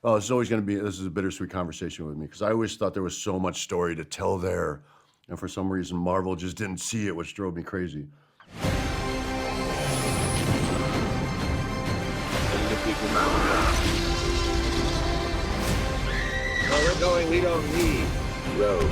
Oh, it's always going to be, this is a bittersweet conversation with me because I always thought there was so much story to tell there. And for some reason, Marvel just didn't see it, which drove me crazy. Where we're going, we don't need roads.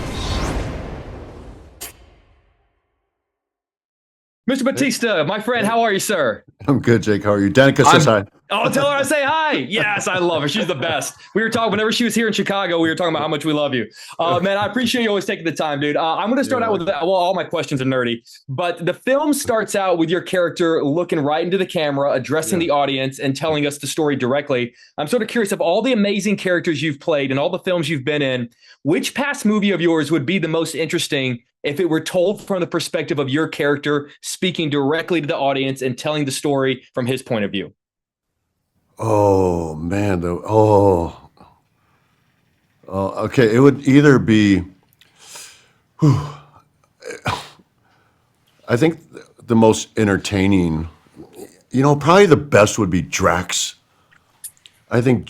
Mr. Bautista, my friend, how are you, sir? I'm good, Jake. How are you? Danica says hi. Oh, tell her I say hi. Yes, I love her. She's the best. We were talking, whenever she was here in Chicago, we were talking about how much we love you. Man, I appreciate you always taking the time, dude. I'm going to start out with, well, all my questions are nerdy, but the film starts out with your character looking right into the camera, addressing the audience and telling us the story directly. I'm sort of curious, of all the amazing characters you've played and all the films you've been in, which past movie of yours would be the most interesting if it were told from the perspective of your character, speaking directly to the audience and telling the story from his point of view? Oh, man. Okay. It would either be, I think the most entertaining, probably the best would be Drax. I think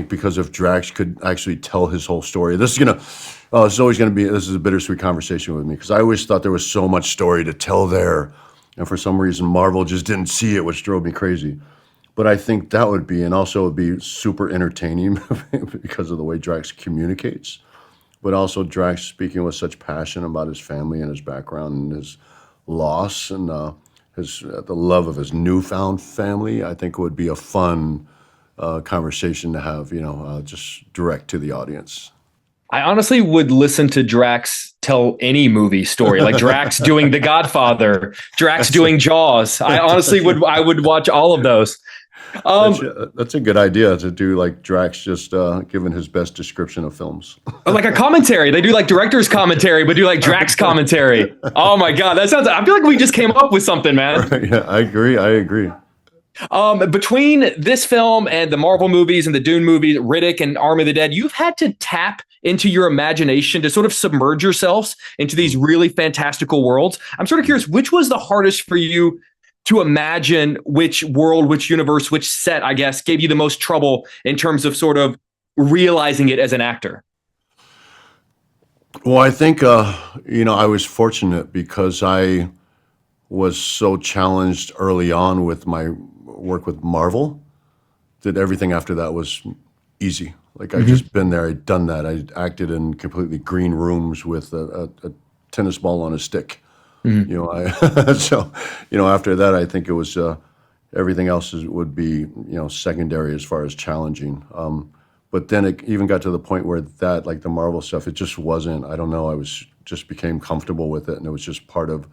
because of Drax could actually tell his whole story. This is always going to be, this is a bittersweet conversation with me because I always thought there was so much story to tell there. And for some reason, Marvel just didn't see it, which drove me crazy. But I think that would be, and also it would be super entertaining because of the way Drax communicates. But also Drax speaking with such passion about his family and his background and his loss and the love of his newfound family. I think it would be a fun conversation to have, just direct to the audience. I honestly would listen to Drax tell any movie story, like Drax doing The Godfather, Drax doing Jaws. I would watch all of those. That's a good idea to do, like Drax just giving his best description of films. Like a commentary. They do like director's commentary, but do like Drax commentary. Oh my God. I feel like we just came up with something, man. Yeah, I agree. Between this film and the Marvel movies and the Dune movies, Riddick and Army of the Dead, you've had to tap into your imagination to sort of submerge yourselves into these really fantastical worlds. I'm sort of curious, which was the hardest for you to imagine? Which world, which universe, which set, I guess, gave you the most trouble in terms of sort of realizing it as an actor? Well, I think, I was fortunate because I was so challenged early on with my work with Marvel that everything after that was easy. Like I'd just been there, I'd done that. I acted in completely green rooms with a tennis ball on a stick. So, after that, I think it was everything else would be, secondary as far as challenging. But then it even got to the point where that, like the Marvel stuff, it just wasn't, I don't know, just became comfortable with it. And it was just part of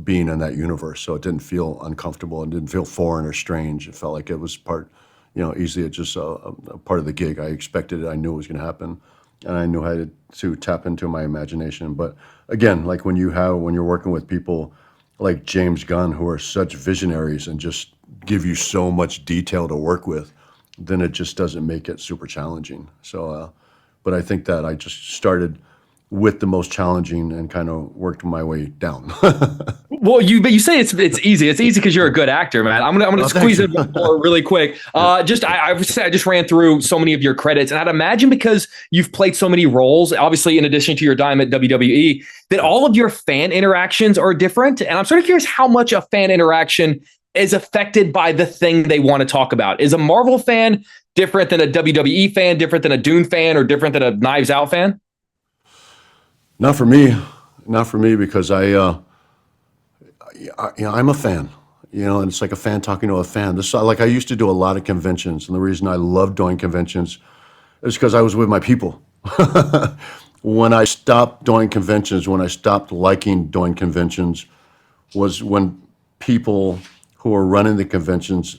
being in that universe. So it didn't feel uncomfortable and didn't feel foreign or strange. It felt like it was part, easily just a part of the gig. I expected it. I knew it was going to happen. And I knew how to tap into my imagination. But again, like when you're working with people like James Gunn, who are such visionaries and just give you so much detail to work with, then it just doesn't make it super challenging. So, but I think that I just started with the most challenging and kind of worked my way down. Well, you say it's easy. It's easy because you're a good actor, man. I'm gonna squeeze in one more really quick. I just ran through so many of your credits, and I'd imagine because you've played so many roles, obviously in addition to your time at WWE, that all of your fan interactions are different. And I'm sort of curious how much a fan interaction is affected by the thing they want to talk about. Is a Marvel fan different than a WWE fan, different than a Dune fan, or different than a Knives Out fan? Not for me, because I'm a fan, and it's like a fan talking to a fan. I used to do a lot of conventions, and the reason I love doing conventions is because I was with my people. When I stopped doing conventions, when I stopped liking doing conventions, was when people who were running the conventions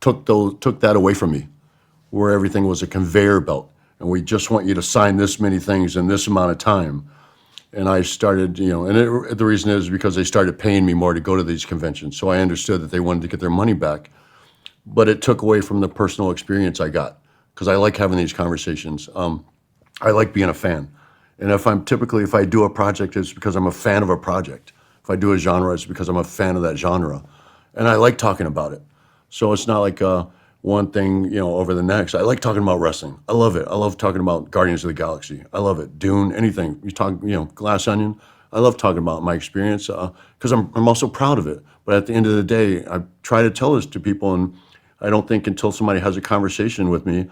took that away from me, where everything was a conveyor belt, and we just want you to sign this many things in this amount of time. And I started, the reason is because they started paying me more to go to these conventions. So I understood that they wanted to get their money back, but it took away from the personal experience I got because I like having these conversations. I like being a fan. And if I do a project, it's because I'm a fan of a project. If I do a genre, it's because I'm a fan of that genre. And I like talking about it. So it's not like one thing, over the next. I like talking about wrestling. I love it. I love talking about Guardians of the Galaxy. I love it. Dune, anything. You talk, Glass Onion. I love talking about my experience because I'm also proud of it. But at the end of the day, I try to tell this to people, and I don't think until somebody has a conversation with me,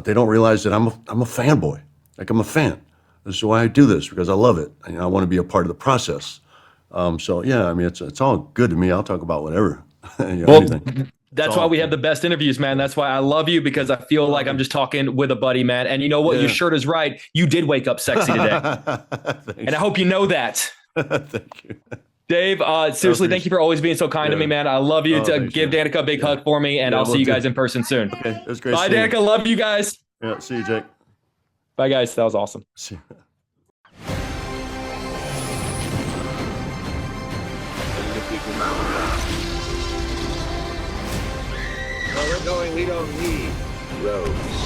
they don't realize that I'm a fanboy. Like, I'm a fan. This is why I do this, because I love it. And I want to be a part of the process. So yeah, I mean, it's all good to me. I'll talk about whatever. Anything. That's why we have the best interviews, man. That's why I love you, because I feel like I'm just talking with a buddy, man. And you know what? Yeah. Your shirt is right. You did wake up sexy today. And I hope you know that. Thank you. Dave, seriously, thank you for always being so kind to me, man. I love you. Give Danica a big hug for me, and I'll see you guys in person soon. Okay, it was great. Bye, Danica. Love you guys. Yeah, see you, Jake. Bye, guys. That was awesome. See you. Where we're going, we don't need roads.